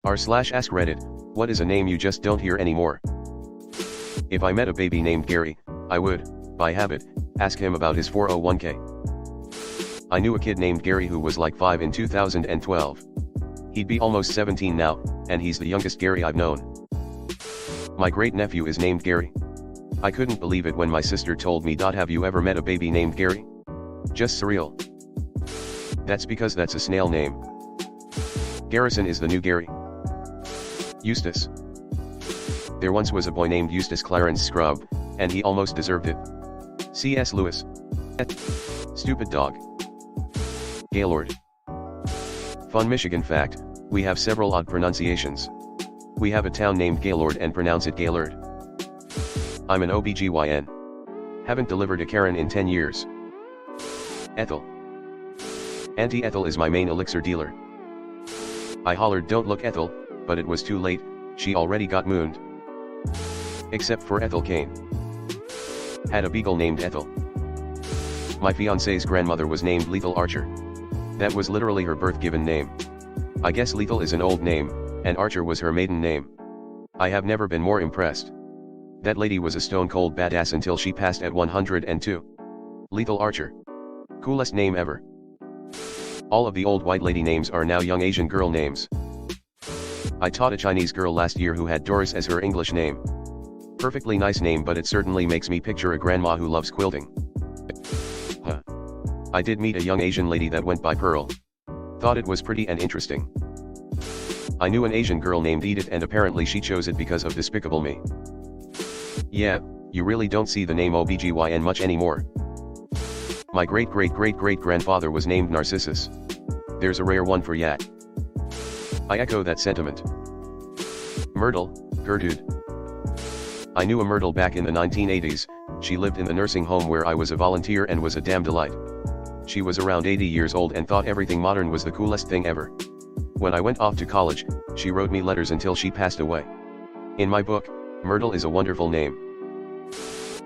r/AskReddit, what is a name you just don't hear anymore? If I met a baby named Gary, I would, by habit, ask him about his 401k. I knew a kid named Gary who was like 5 in 2012. He'd be almost 17 now, and he's the youngest Gary I've known. My great-nephew is named Gary. I couldn't believe it when my sister told me, "Have you ever met a baby named Gary?" Just surreal. That's because that's a snail name. Garrison is the new Gary. Eustace. There once was a boy named Eustace Clarence Scrub, and he almost deserved it. C.S. Lewis. Stupid dog. Gaylord. Fun Michigan fact, we have several odd pronunciations. We have a town named Gaylord and pronounce it Gaylord. I'm an OBGYN. Haven't delivered a Karen in 10 years. Ethel. Auntie Ethel is my main elixir dealer. I hollered, "Don't look, Ethel," but it was too late, she already got mooned. Except for Ethel Kane. Had a beagle named Ethel. My fiance's grandmother was named Lethal Archer. That was literally her birth given name. I guess Lethal is an old name, and Archer was her maiden name. I have never been more impressed. That lady was a stone cold badass until she passed at 102. Lethal Archer. Coolest name ever. All of the old white lady names are now young Asian girl names. I taught a Chinese girl last year who had Doris as her English name. Perfectly nice name, but it certainly makes me picture a grandma who loves quilting. Huh. I did meet a young Asian lady that went by Pearl. Thought it was pretty and interesting. I knew an Asian girl named Edith, and apparently she chose it because of Despicable Me. Yeah, you really don't see the name OBGYN much anymore. My great-great-great-great-grandfather was named Narcissus. There's a rare one for Yak. I echo that sentiment. Myrtle, Gertrude. I knew a Myrtle back in the 1980s, she lived in the nursing home where I was a volunteer and was a damn delight. She was around 80 years old and thought everything modern was the coolest thing ever. When I went off to college, she wrote me letters until she passed away. In my book, Myrtle is a wonderful name.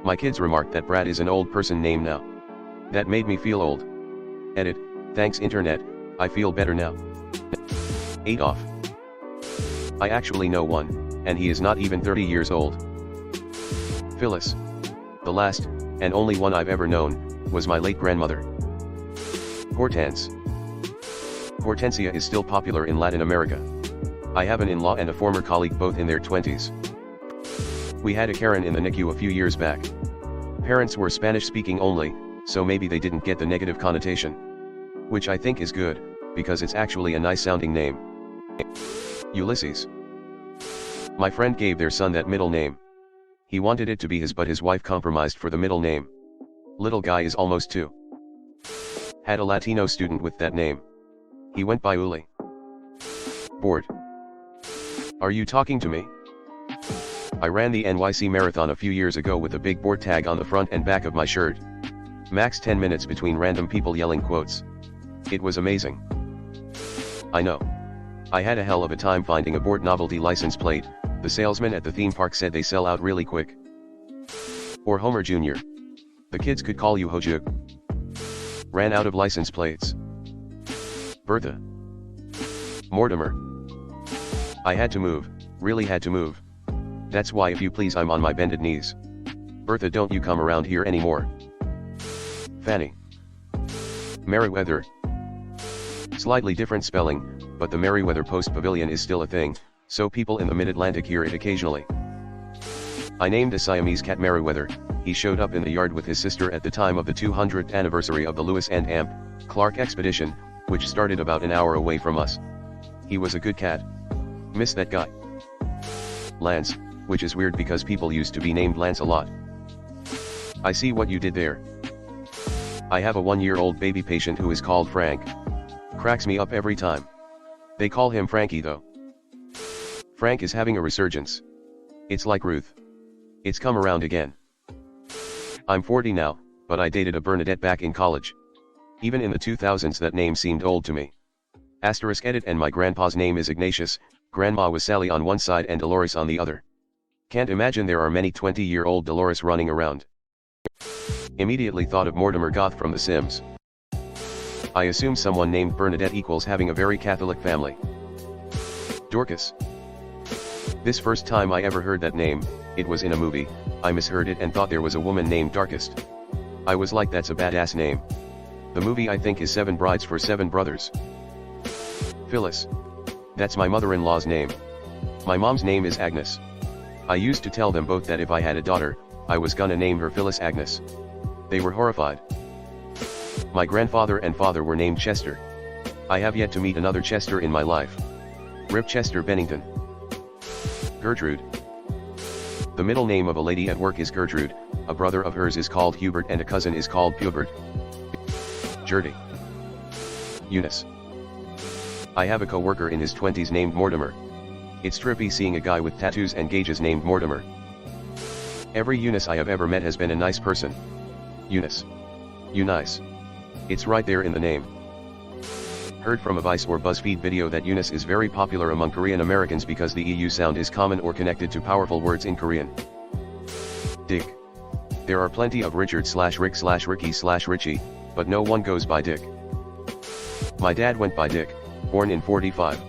My kids remarked that Brad is an old person name now. That made me feel old. Edit, thanks internet, I feel better now. 8 off. I actually know one, and he is not even 30 years old. Phyllis. The last, and only one I've ever known, was my late grandmother. Hortense. Hortensia is still popular in Latin America. I have an in-law and a former colleague both in their 20s. We had a Karen in the NICU a few years back. Parents were Spanish-speaking only, so maybe they didn't get the negative connotation. Which I think is good, because it's actually a nice-sounding name. Ulysses. My friend gave their son that middle name. He wanted it to be his, but his wife compromised for the middle name. Little guy is almost 2. Had a Latino student with that name. He went by Uli. Bored. Are you talking to me? I ran the NYC Marathon a few years ago with a big board tag on the front and back of my shirt. Max 10 minutes between random people yelling quotes. It was amazing. I know. I had a hell of a time finding a board novelty license plate. The salesman at the theme park said they sell out really quick. Or Homer Jr. The kids could call you Hojuk. Ran out of license plates. Bertha. Mortimer. I had to move, really had to move. That's why, if you please, I'm on my bended knees. Bertha, don't you come around here anymore. Fanny. Merriweather. Slightly different spelling, but the Merriweather Post Pavilion is still a thing, so people in the mid-Atlantic hear it occasionally. I named a Siamese cat Merriweather. He showed up in the yard with his sister at the time of the 200th anniversary of the Lewis and Amp Clark expedition, which started about an hour away from us. He was a good cat. Miss that guy. Lance, which is weird because people used to be named Lance a lot. I see what you did there. I have a 1-year-old baby patient who is called Frank. Cracks me up every time. They call him Frankie though. Frank is having a resurgence. It's like Ruth. It's come around again. I'm 40 now, but I dated a Bernadette back in college. Even in the 2000s that name seemed old to me. *edit, and my grandpa's name is Ignatius, grandma was Sally on one side and Dolores on the other. Can't imagine there are many 20-year-old Dolores running around. Immediately thought of Mortimer Goth from The Sims. I assume someone named Bernadette equals having a very Catholic family. Dorcas. This first time I ever heard that name, it was in a movie. I misheard it and thought there was a woman named Darkest. I was like, that's a badass name. The movie I think is 7 Brides for 7 Brothers. Phyllis. That's my mother-in-law's name. My mom's name is Agnes. I used to tell them both that if I had a daughter, I was gonna name her Phyllis Agnes. They were horrified. My grandfather and father were named Chester. I have yet to meet another Chester in my life. Rip Chester Bennington. Gertrude. The middle name of a lady at work is Gertrude, a brother of hers is called Hubert and a cousin is called Pubert. Gertie. Eunice. I have a co-worker in his 20s named Mortimer. It's trippy seeing a guy with tattoos and gauges named Mortimer. Every Eunice I have ever met has been a nice person. Eunice. Eunice. It's right there in the name. Heard from a Vice or BuzzFeed video that Eunice is very popular among Korean Americans because the EU sound is common or connected to powerful words in Korean. Dick. There are plenty of Richard/Rick/Ricky/Richie, but no one goes by Dick. My dad went by Dick, born in 45.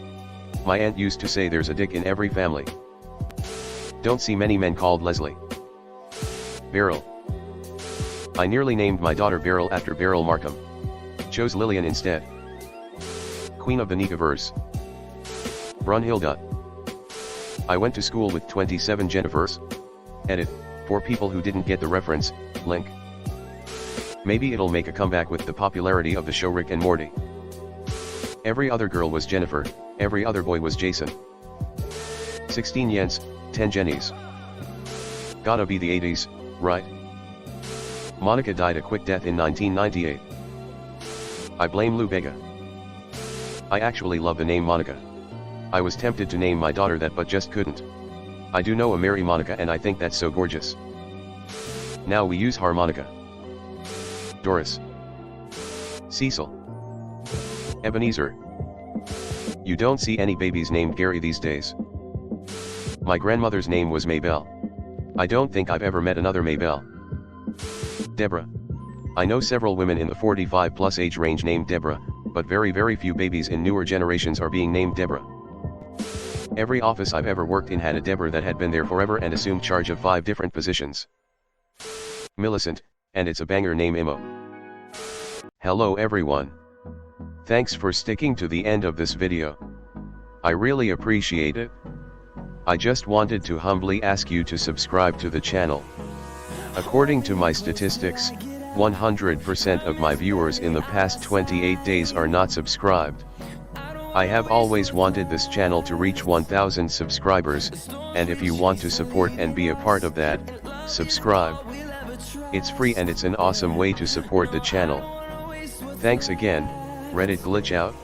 My aunt used to say there's a Dick in every family. Don't see many men called Leslie. Beryl. I nearly named my daughter Beryl after Beryl Markham. Chose Lillian instead. Queen of the Nicaverse. Brunhilde. I went to school with 27 Jennifers. Edit, for people who didn't get the reference, link. Maybe it'll make a comeback with the popularity of the show Rick and Morty. Every other girl was Jennifer, every other boy was Jason. 16 Jens, 10 Jennies. Gotta be the 80s, right? Monica died a quick death in 1998. I blame Lou Bega. I actually love the name Monica. I was tempted to name my daughter that but just couldn't. I do know a Mary Monica and I think that's so gorgeous. Now we use harmonica. Doris. Cecil. Ebenezer. You don't see any babies named Gary these days. My grandmother's name was Maybelle. I don't think I've ever met another Maybelle. Deborah. I know several women in the 45 plus age range named Deborah, but very few babies in newer generations are being named Deborah. Every office I've ever worked in had a Deborah that had been there forever and assumed charge of 5 different positions. Millicent, and it's a banger name Imo. Hello everyone. Thanks for sticking to the end of this video. I really appreciate it. I just wanted to humbly ask you to subscribe to the channel. According to my statistics, 100% of my viewers in the past 28 days are not subscribed. I have always wanted this channel to reach 1000 subscribers, and if you want to support and be a part of that, subscribe. It's free and it's an awesome way to support the channel. Thanks again, Reddit glitch out.